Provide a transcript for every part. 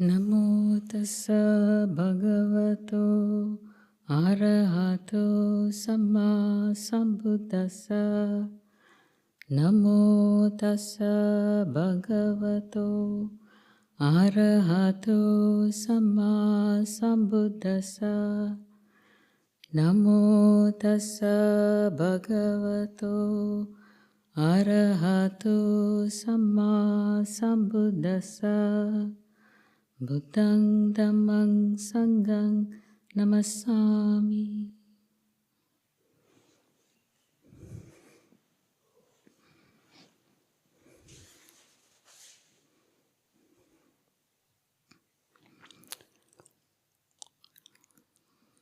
Namo tassa bhagavato arahato samma sambuddhassa. Namo tassa bhagavato arahato samma sambuddhassa. Namo tassa bhagavato arahato samma sambuddhassa. Buddhang Dhammang Sanghang Namasami.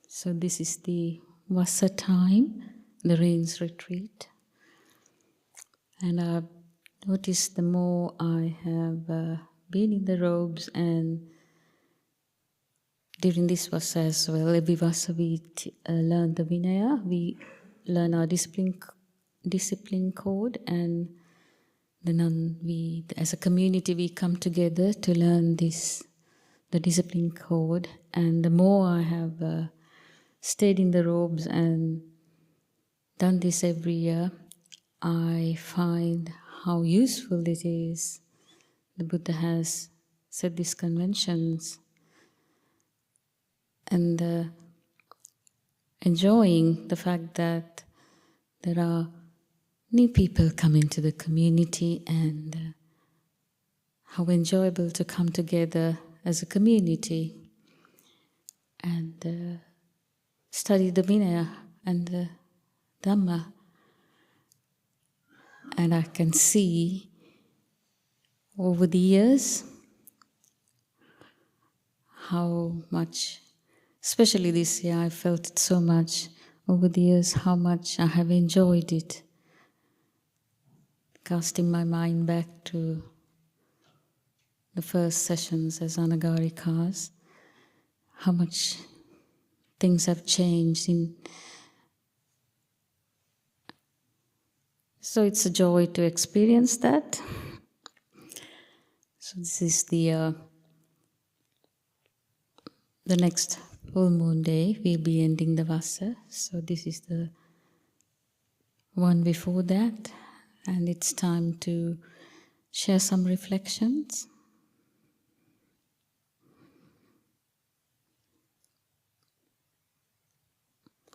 So this is the Vasa time, the rains retreat. And I've noticed the more I have been in the robes, and during this Vasa as well, every Vasa we learn the Vinaya, we learn our discipline code, and then we, as a community, we come together to learn the discipline code. And the more I have stayed in the robes and done this every year, I find how useful it is. The Buddha has set these conventions, and enjoying the fact that there are new people coming to the community, and how enjoyable to come together as a community and study the Vinaya and the Dhamma. And I can see over the years how much, especially this year, I felt it so much over the years, how much I have enjoyed it. Casting my mind back to the first sessions as Anagarikas, how much things have changed. So it's a joy to experience that. So this is the next full moon day. We'll be ending the Vasa. So this is the one before that. And it's time to share some reflections.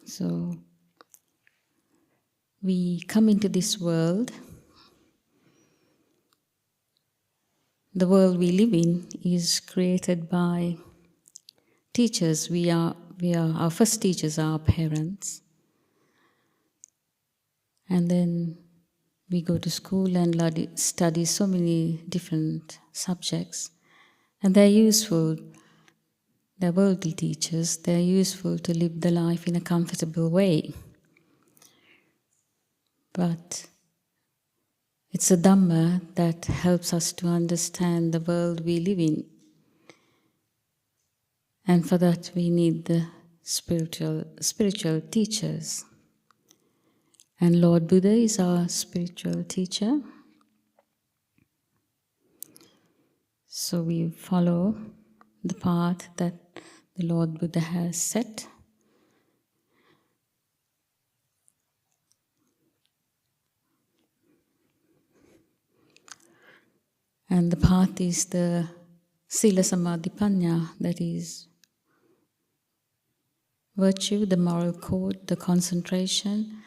So we come into this world. The world we live in is created by teachers. Our first teachers are our parents. And then we go to school and study so many different subjects. And they're useful. They're worldly teachers. They're useful to live the life in a comfortable way. But it's the Dhamma that helps us to understand the world we live in. And for that we need the spiritual teachers. And Lord Buddha is our spiritual teacher. So we follow the path that the Lord Buddha has set. And the path is the Sila Samadhi Panya, that is virtue, the moral code, the concentration.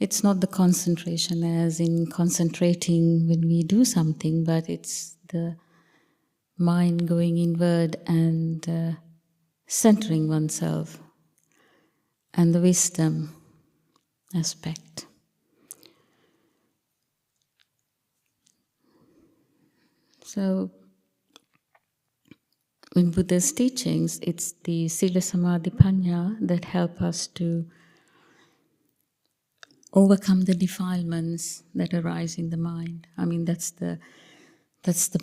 It's not the concentration as in concentrating when we do something, but it's the mind going inward and centering oneself, and the wisdom aspect. So, in Buddha's teachings, it's the Sila Samadhi Panya that help us to overcome the defilements that arise in the mind. I mean, that's the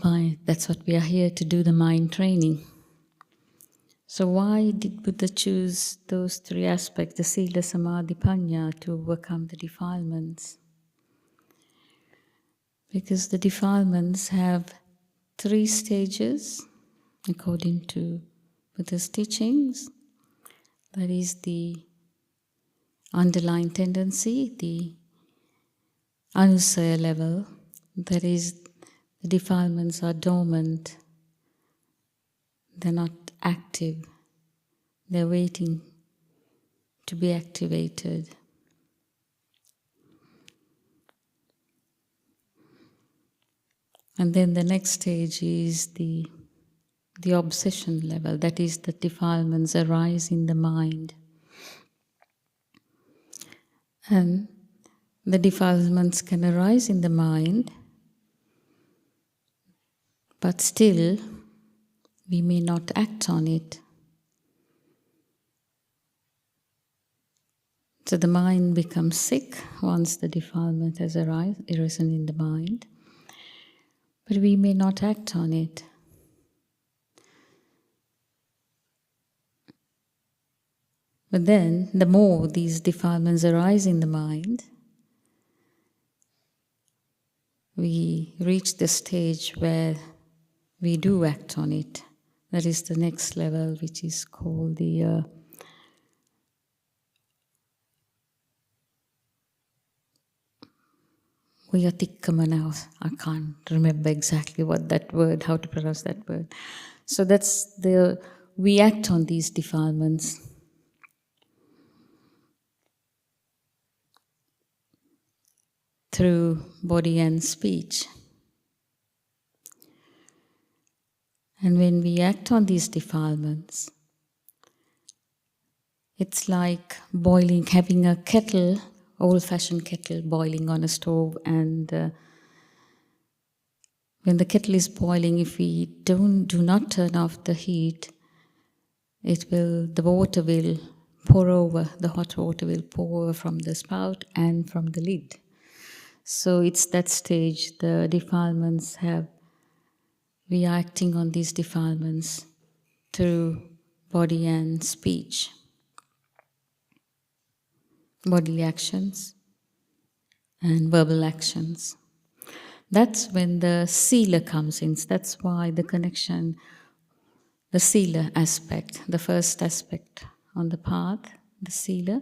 mind. That's what we are here to do, the mind training. So why did Buddha choose those three aspects, the Sila, Samadhi, Panya, to overcome the defilements? Because the defilements have 3 stages. according to Buddha's teachings. That is the underlying tendency, the anusaya level. That is, the defilements are dormant. They're not active. They're waiting to be activated. And then the next stage is the obsession level. That is, the defilements arise in the mind. And the defilements can arise in the mind, but still we may not act on it. So the mind becomes sick once the defilement has arisen in the mind, but we may not act on it. But then, the more these defilements arise in the mind, we reach the stage where we do act on it. That is the next level, which is called the Vayatikkama. I can't remember exactly what that word, how to pronounce that word. So that's we act on these defilements. Through body and speech. And when we act on these defilements, it's like having a kettle, old-fashioned kettle boiling on a stove, and when the kettle is boiling, if we do not turn off the heat, the water will pour over, the hot water will pour over from the spout and from the lid. So it's that stage, the defilements we are acting on these defilements through body and speech, bodily actions and verbal actions. That's when the sila comes in. That's why the connection, the sila aspect, the first aspect on the path, the sila,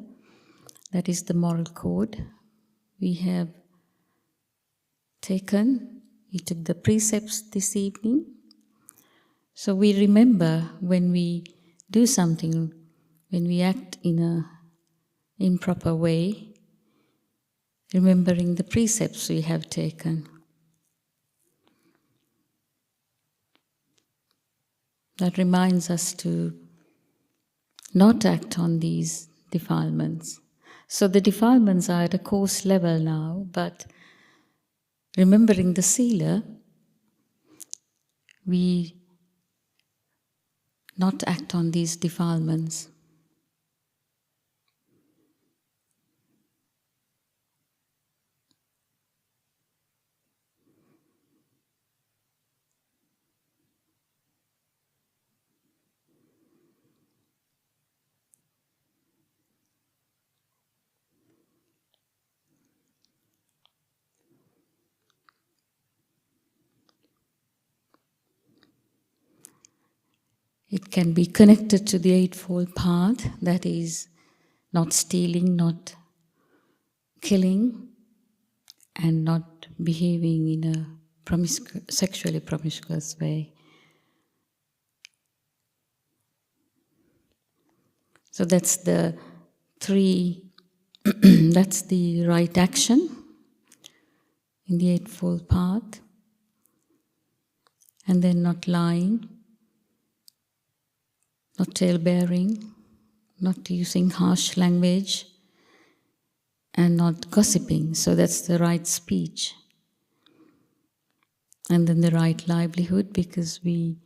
that is the moral code. We took the precepts this evening. So we remember when we do something, when we act in an improper way, remembering the precepts we have taken. That reminds us to not act on these defilements. So the defilements are at a coarse level now, but remembering the sila, we not act on these defilements. It can be connected to the Eightfold Path, that is, not stealing, not killing, and not behaving in a sexually promiscuous way. So that's the that's the right action in the Eightfold Path. And then not lying, not tale-bearing, not using harsh language, and not gossiping. So that's the right speech. And then the right livelihood, because we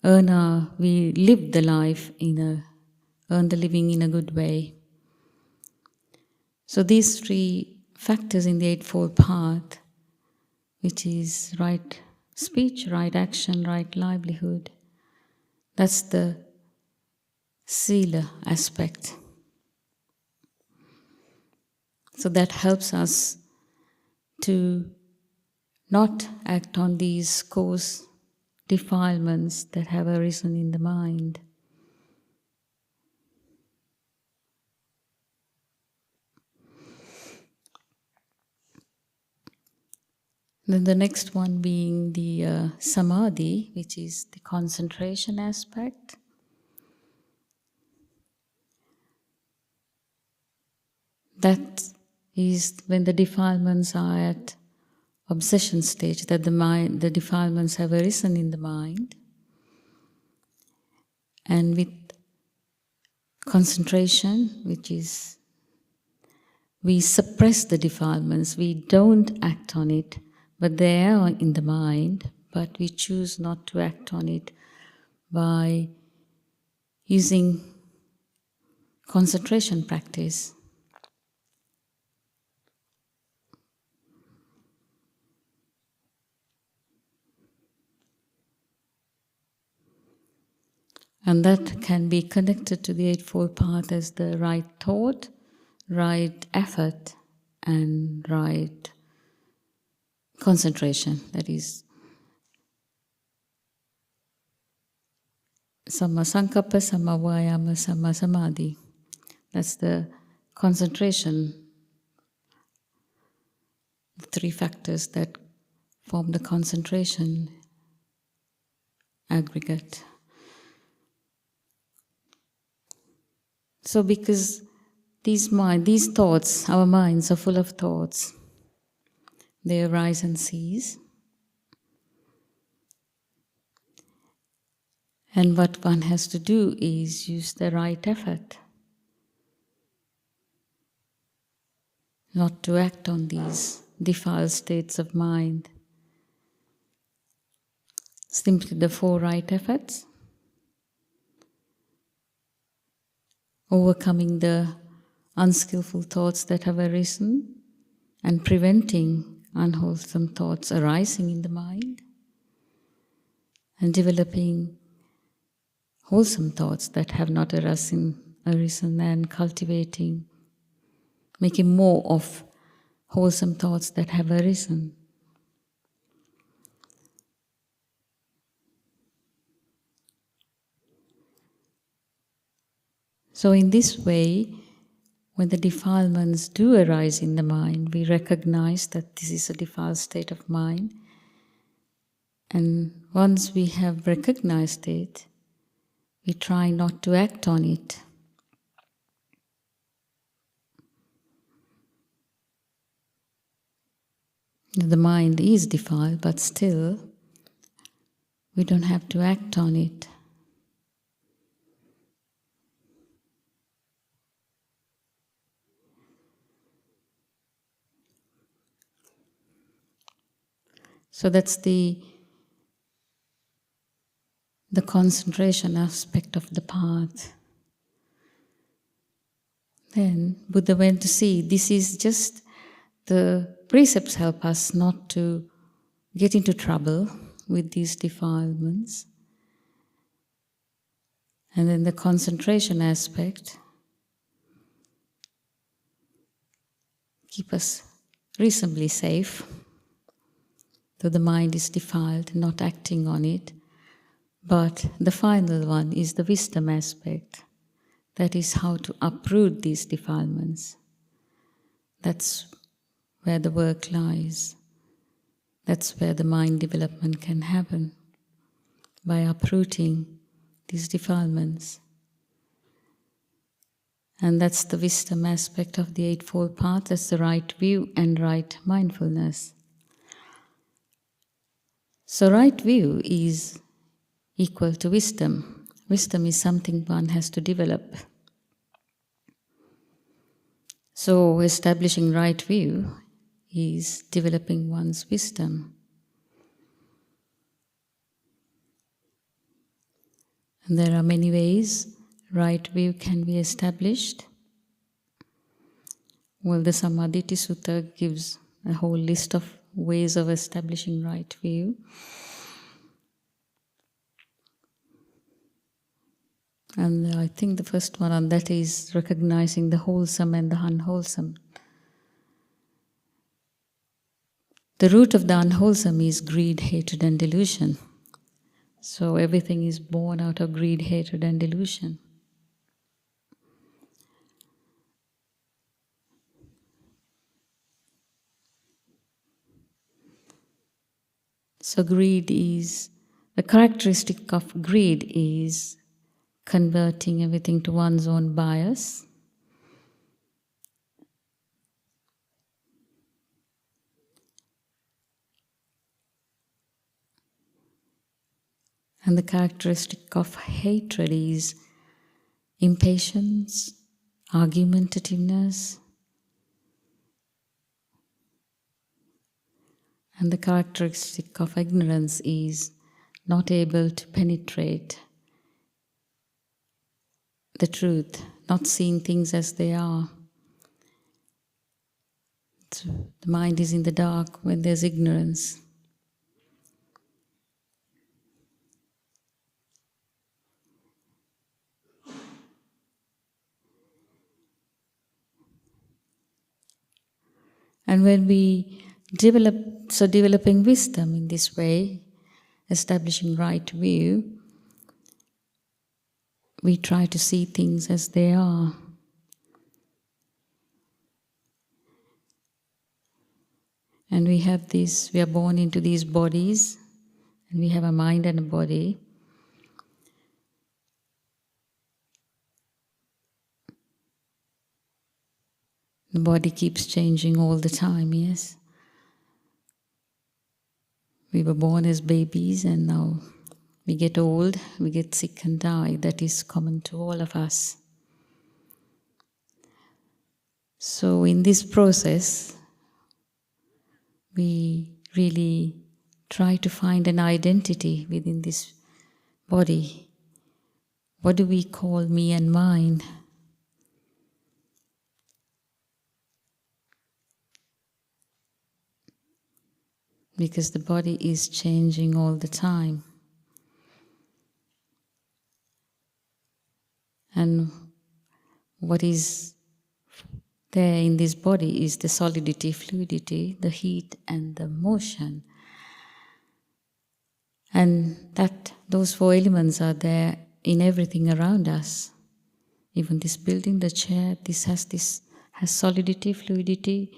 live the life earn the living in a good way. So these three factors in the Eightfold Path, which is right speech, right action, right livelihood, that's the sila aspect. So that helps us to not act on these coarse defilements that have arisen in the mind. Then the next one being the samadhi, which is the concentration aspect. That is when the defilements are at obsession stage, that the defilements have arisen in the mind. And with concentration, which is we suppress the defilements, we don't act on it, but they are in the mind, but we choose not to act on it by using concentration practice. And that can be connected to the Eightfold Path as the right thought, right effort, and right concentration. That is Samma Sankappa, Samma Vayama, Samma Samadhi. That's the concentration, the three factors that form the concentration aggregate. So because these thoughts, our minds are full of thoughts, they arise and cease. And what one has to do is use the right effort, not to act on these defiled states of mind. Simply the four right efforts: overcoming the unskillful thoughts that have arisen and preventing unwholesome thoughts arising in the mind, and developing wholesome thoughts that have not arisen, and cultivating, making more of wholesome thoughts that have arisen. So in this way, when the defilements do arise in the mind, we recognize that this is a defiled state of mind. And once we have recognized it, we try not to act on it. The mind is defiled, but still, we don't have to act on it. So that's the concentration aspect of the path. Then Buddha went to see this is just the precepts help us not to get into trouble with these defilements. And then the concentration aspect keep us reasonably safe, though the mind is defiled, not acting on it. But the final one is the wisdom aspect. That is how to uproot these defilements. That's where the work lies. That's where the mind development can happen, by uprooting these defilements. And that's the wisdom aspect of the Eightfold Path. That's the right view and right mindfulness. So right view is equal to wisdom. Wisdom is something one has to develop. So establishing right view is developing one's wisdom. And there are many ways right view can be established. Well, the Sammaditthi Sutta gives a whole list of ways of establishing right view. And I think the first one on that is recognizing the wholesome and the unwholesome. The root of the unwholesome is greed, hatred, and delusion. So everything is born out of greed, hatred, and delusion. So the characteristic of greed is converting everything to one's own bias. And the characteristic of hatred is impatience, argumentativeness. And the characteristic of ignorance is not able to penetrate the truth, not seeing things as they are. So the mind is in the dark when there's ignorance. And when we developing wisdom in this way, establishing right view, we try to see things as they are. And we are born into these bodies, and we have a mind and a body. The body keeps changing all the time, yes? We were born as babies and now we get old, we get sick and die. That is common to all of us. So in this process, we really try to find an identity within this body. What do we call me and mine? Because the body is changing all the time. And what is there in this body is the solidity, fluidity, the heat and the motion. And those four elements are there in everything around us. Even this building, the chair, this has solidity, fluidity,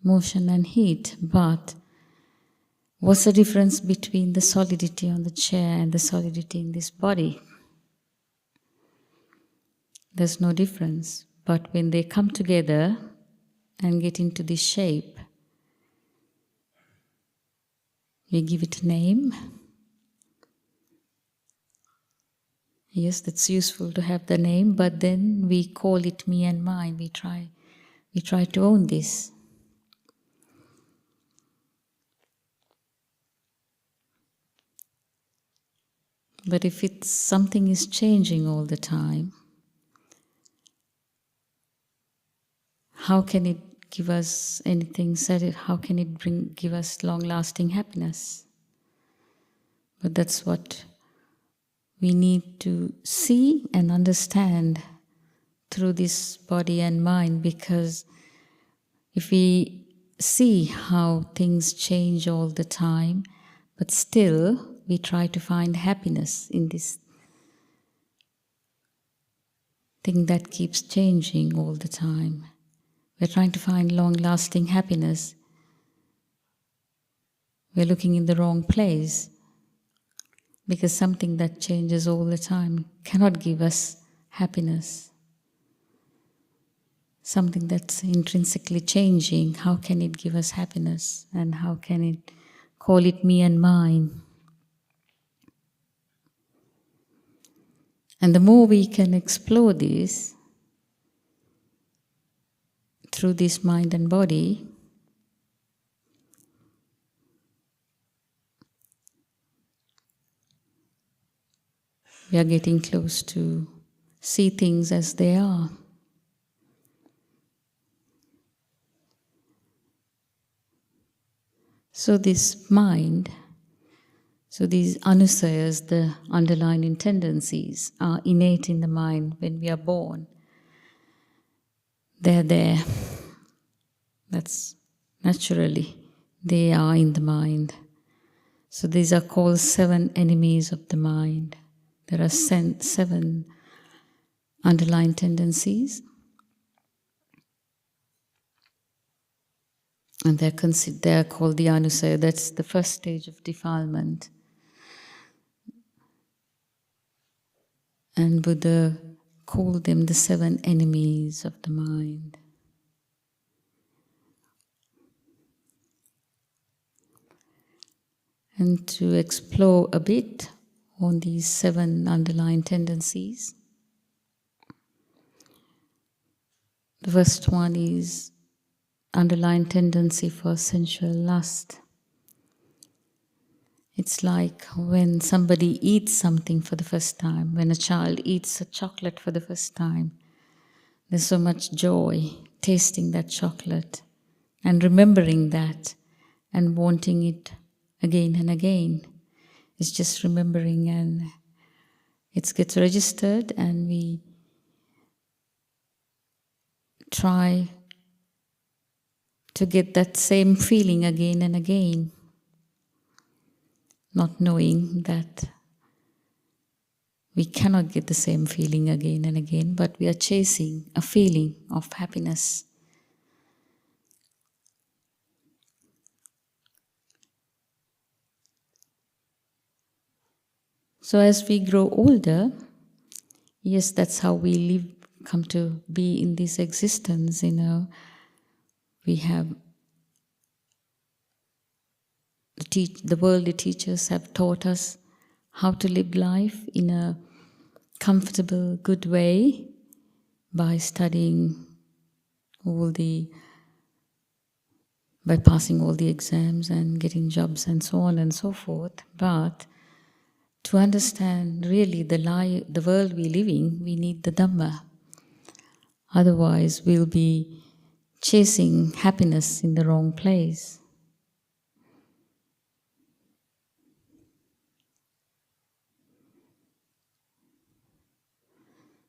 motion and heat. But what's the difference between the solidity on the chair and the solidity in this body? There's no difference. But when they come together and get into this shape, we give it a name. Yes, that's useful to have the name, but then we call it me and mine. We try to own this. But if something is changing all the time, how can it give us anything? How can it give us long-lasting happiness? But that's what we need to see and understand through this body and mind, because if we see how things change all the time, but still we try to find happiness in this thing that keeps changing all the time. We're trying to find long-lasting happiness. We're looking in the wrong place, because something that changes all the time cannot give us happiness. Something that's intrinsically changing, how can it give us happiness? And how can it call it me and mine? And the more we can explore this through this mind and body, we are getting close to see things as they are. So this mind, so these anusayas, the underlying tendencies, are innate in the mind when we are born. They're there. That's naturally, they are in the mind. So these are called 7 enemies of the mind. There are 7 underlying tendencies, and they're called the anusaya. That's the first stage of defilement. And Buddha called them the 7 enemies of the mind. And to explore a bit on these 7 underlying tendencies, the first one is underlying tendency for sensual lust. It's like when somebody eats something for the first time, when a child eats a chocolate for the first time, there's so much joy tasting that chocolate and remembering that and wanting it again and again. It's just remembering, and it gets registered, and we try to get that same feeling again and again, not knowing that we cannot get the same feeling again and again, but we are chasing a feeling of happiness. So as we grow older, yes, that's how we live, come to be in this existence, We have the worldly teachers have taught us how to live life in a comfortable, good way by studying by passing all the exams and getting jobs and so on and so forth. But to understand really the world we live in, we need the Dhamma. Otherwise, we'll be chasing happiness in the wrong place.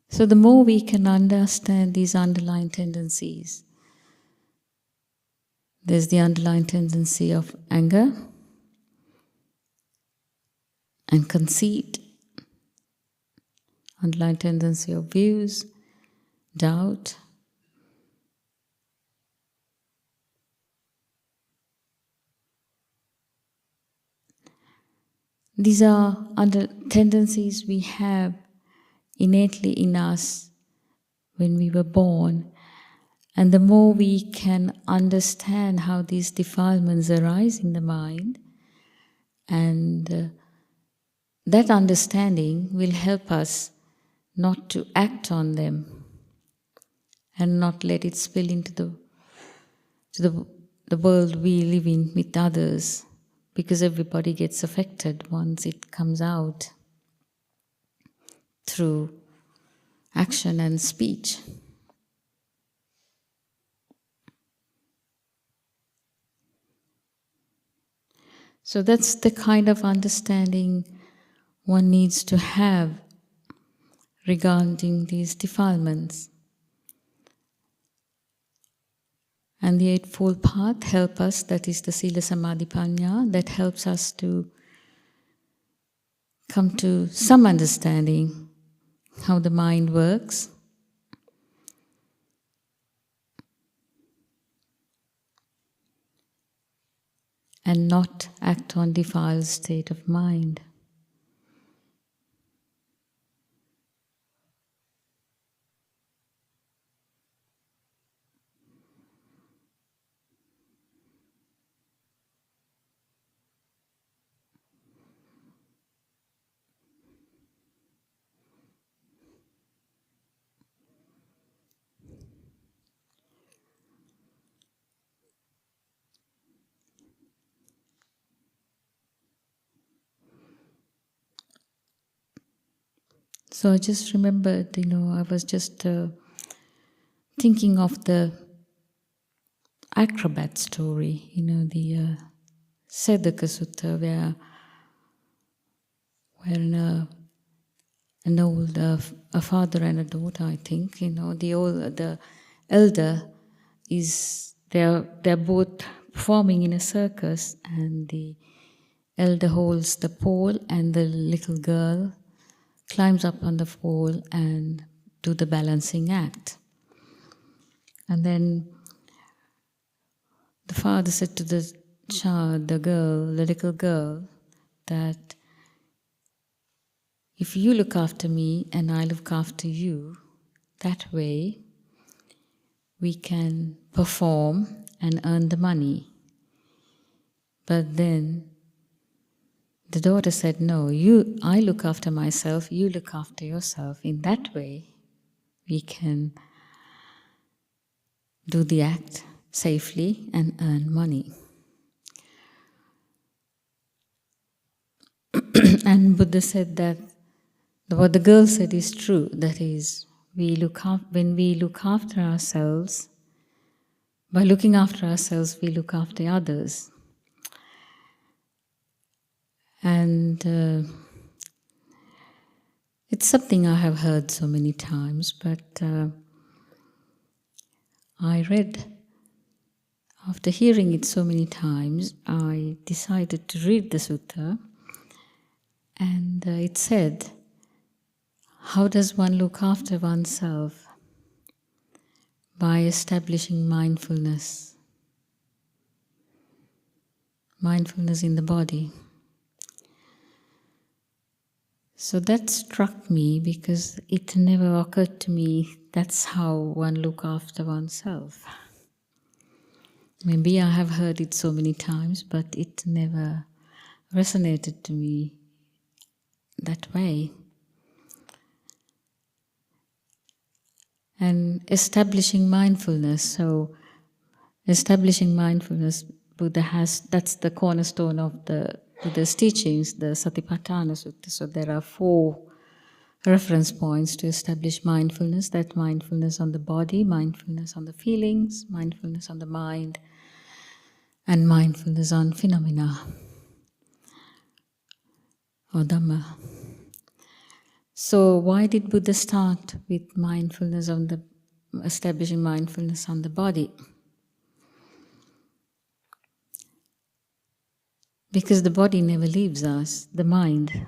So the more we can understand these underlying tendencies, there's the underlying tendency of anger and conceit, underlying tendency of views, doubt, these are tendencies we have innately in us when we were born. And the more we can understand how these defilements arise in the mind, and that understanding will help us not to act on them and not let it spill into the world we live in with others, because everybody gets affected once it comes out through action and speech. So that's the kind of understanding one needs to have regarding these defilements. And the Eightfold Path help us, that is the Sila Samadhi Panya, that helps us to come to some understanding how the mind works. And not act on defiled state of mind. So I just remembered, I was just thinking of the acrobat story, the Sedaka Sutta, where an old a father and a daughter, I think, the elder they're both performing in a circus, and the elder holds the pole and the little girl climbs up on the pole and do the balancing act. And then the father said to the child, the little girl, that if you look after me and I look after you, that way we can perform and earn the money. But then the daughter said, no, I look after myself, you look after yourself. In that way, we can do the act safely and earn money. And Buddha said that what the girl said is true. That is, when we look after ourselves, by looking after ourselves, we look after others. And it's something I have heard so many times, but I read, after hearing it so many times, I decided to read the sutta, and it said, how does one look after oneself? By establishing mindfulness. Mindfulness in the body. So that struck me because it never occurred to me that's how one look after oneself. Maybe I have heard it so many times, but it never resonated to me that way. And establishing mindfulness, so establishing mindfulness, that's the cornerstone of the Buddha's teachings, the Satipatthana Sutta. So there are 4 reference points to establish mindfulness. That mindfulness on the body, mindfulness on the feelings, mindfulness on the mind, and mindfulness on phenomena, or Dhamma. So why did Buddha start with establishing mindfulness on the body? Because the body never leaves us, the mind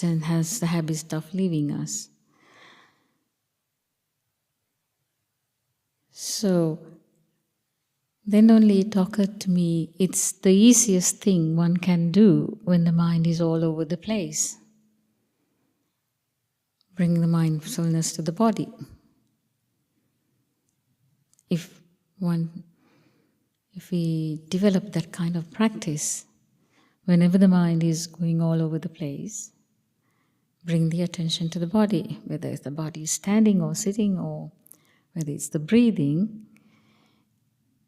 then has the habit of leaving us. So then only it occurred to me, it's the easiest thing one can do when the mind is all over the place. Bring the mindfulness to the body. If we develop that kind of practice, whenever the mind is going all over the place, bring the attention to the body, whether it's the body is standing or sitting or whether it's the breathing.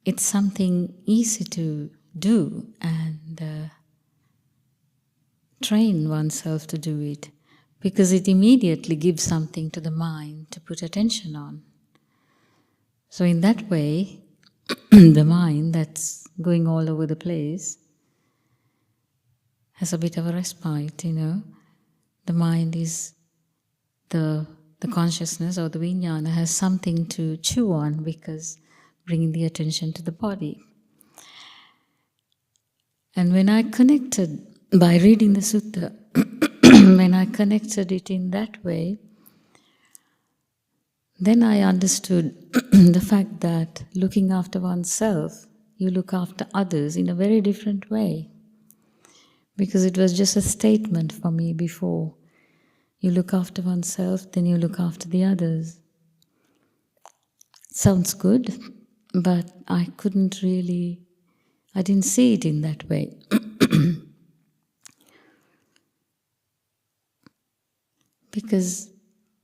It's something easy to do and train oneself to do it, because it immediately gives something to the mind to put attention on. So in that way, the mind that's going all over the place has a bit of a respite, The mind is, the consciousness or the vijnana has something to chew on, because bringing the attention to the body. And when I connected, by reading the sutta, when I connected it in that way, then I understood the fact that looking after oneself, you look after others in a very different way. Because it was just a statement for me before. You look after oneself, then you look after the others. Sounds good, but I didn't see it in that way. Because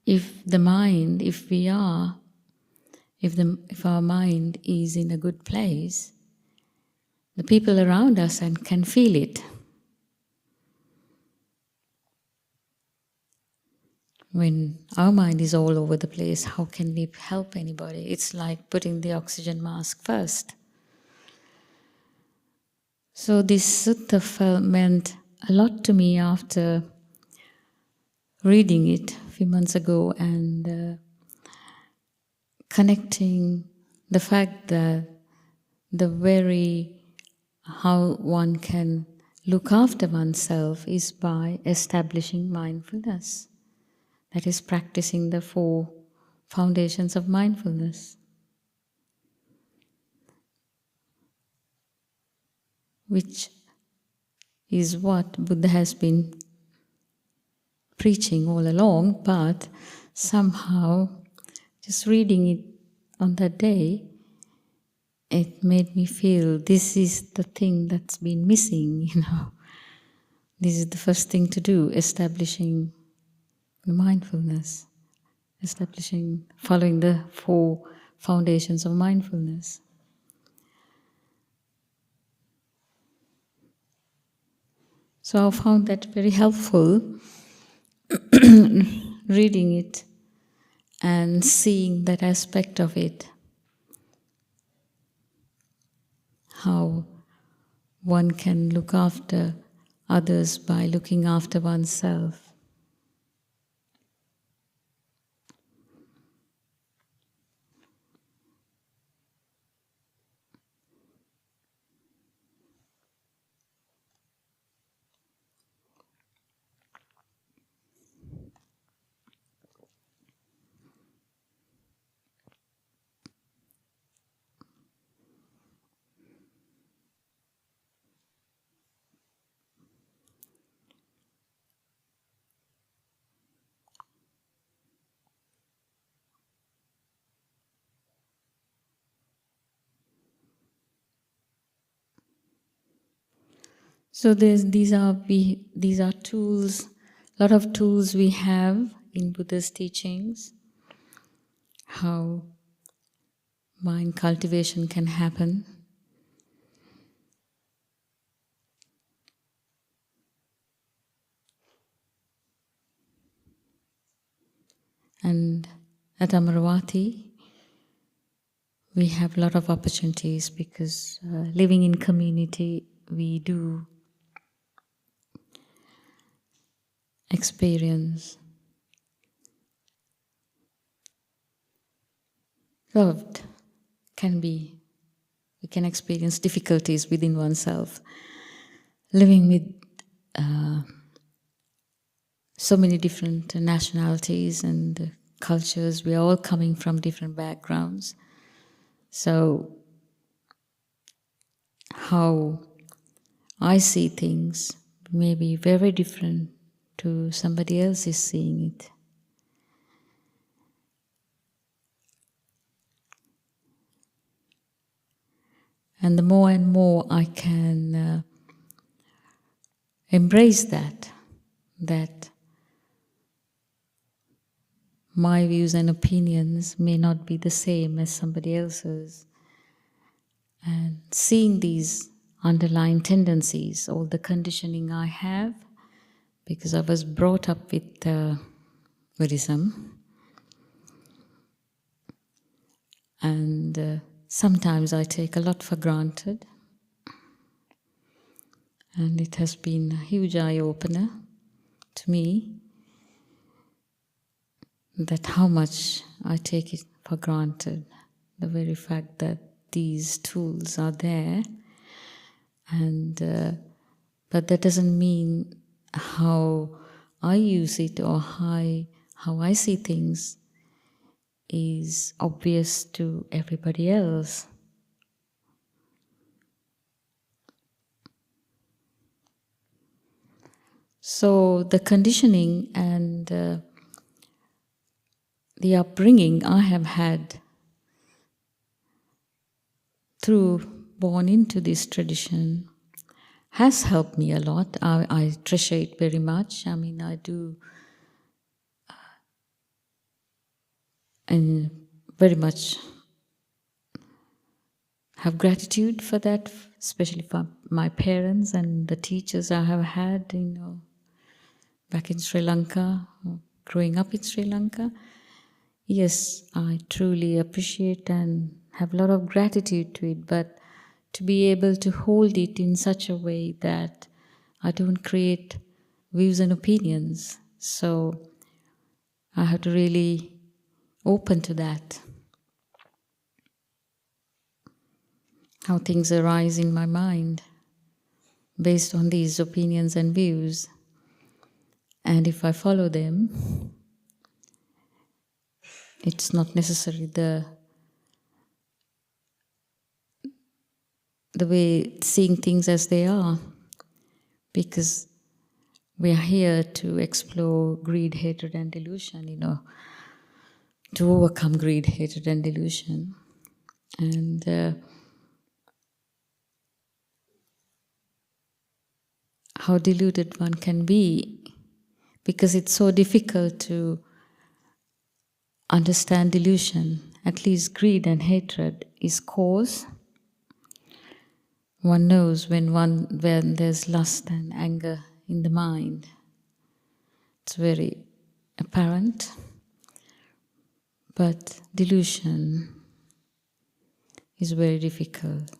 if our mind is in a good place, the people around us can feel it. When our mind is all over the place, how can we help anybody? It's like putting the oxygen mask first. So this sutta meant a lot to me after reading it a few months ago and connecting the fact that how one can look after oneself is by establishing mindfulness. That is practicing the 4 foundations of mindfulness, which is what Buddha has been preaching all along, but somehow just reading it on that day, it made me feel this is the thing that's been missing, This is the first thing to do, establishing mindfulness, following the 4 foundations of mindfulness. So I found that very helpful, reading it and seeing that aspect of it, how one can look after others by looking after oneself. So these are tools, a lot of tools we have in Buddha's teachings, how mind cultivation can happen. And at Amaravati, we have a lot of opportunities because living in community, we do experience loved we can experience difficulties within oneself. Living with so many different nationalities and cultures, we are all coming from different backgrounds. So how I see things may be very different to somebody else is seeing it. And the more and more I can embrace that my views and opinions may not be the same as somebody else's, and seeing these underlying tendencies, all the conditioning I have, because I was brought up with Buddhism, and sometimes I take a lot for granted, and it has been a huge eye-opener to me that how much I take it for granted, the very fact that these tools are there, and but that doesn't mean how I use it or how I see things is obvious to everybody else. So the conditioning and the upbringing I have had through born into this tradition has helped me a lot. I treasure it very much. I mean, I do and very much have gratitude for that, especially for my parents and the teachers I have had, back in Sri Lanka, growing up in Sri Lanka. Yes, I truly appreciate and have a lot of gratitude to it, but to be able to hold it in such a way that I don't create views and opinions. So I have to really open to that, how things arise in my mind. based on these opinions and views. And if I follow them, it's not necessarily the way seeing things as they are, because we are here to explore greed, hatred, and delusion, to overcome greed, hatred, and delusion. And how deluded one can be, because it's so difficult to understand delusion. At least greed and hatred is cause. One knows when there's lust and anger in the mind. It's very apparent. But delusion is very difficult.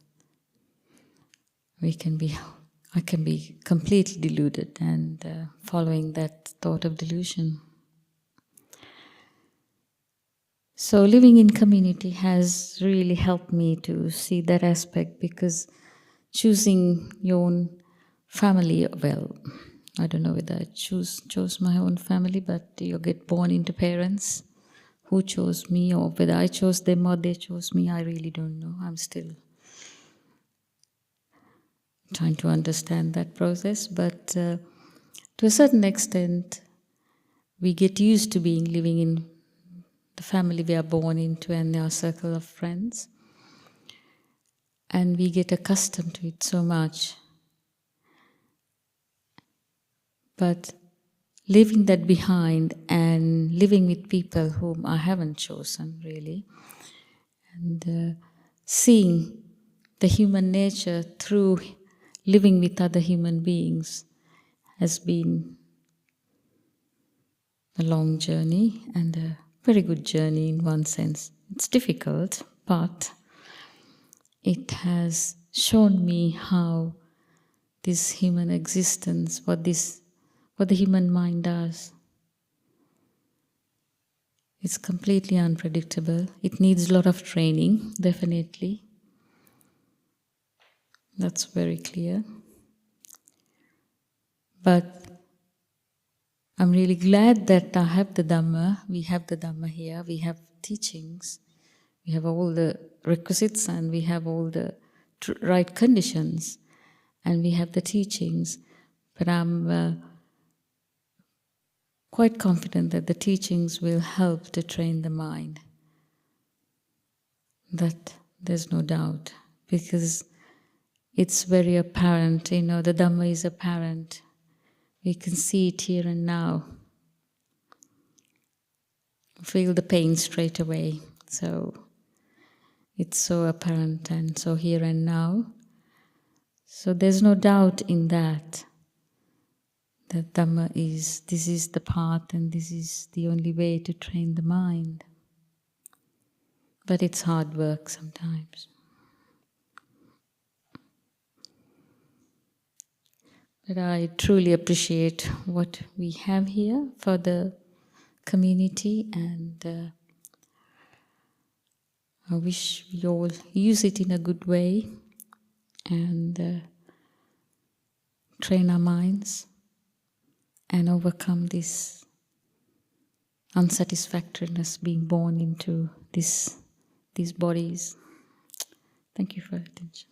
I can be completely deluded and following that thought of delusion. So living in community has really helped me to see that aspect, because choosing your own family, well, I don't know whether I chose my own family, but you get born into parents who chose me, or whether I chose them or they chose me, I really don't know. I'm still trying to understand that process, but to a certain extent, we get used to living in the family we are born into and our circle of friends, and we get accustomed to it so much. But leaving that behind and living with people whom I haven't chosen really, and seeing the human nature through living with other human beings has been a long journey and a very good journey in one sense. It's difficult, but it has shown me how this human existence, what the human mind does. It's completely unpredictable. It needs a lot of training, definitely. That's very clear. But I'm really glad that I have the Dhamma. We have the Dhamma here. We have teachings. We have all the requisites and we have all the right conditions. And we have the teachings. But I'm quite confident that the teachings will help to train the mind. That there's no doubt. Because it's very apparent, the Dhamma is apparent. We can see it here and now. Feel the pain straight away. So it's so apparent and so here and now. So there's no doubt in that Dhamma this is the path and this is the only way to train the mind. But it's hard work sometimes. But I truly appreciate what we have here for the community, and I wish we all use it in a good way and train our minds and overcome this unsatisfactoriness being born into these bodies. Thank you for your attention.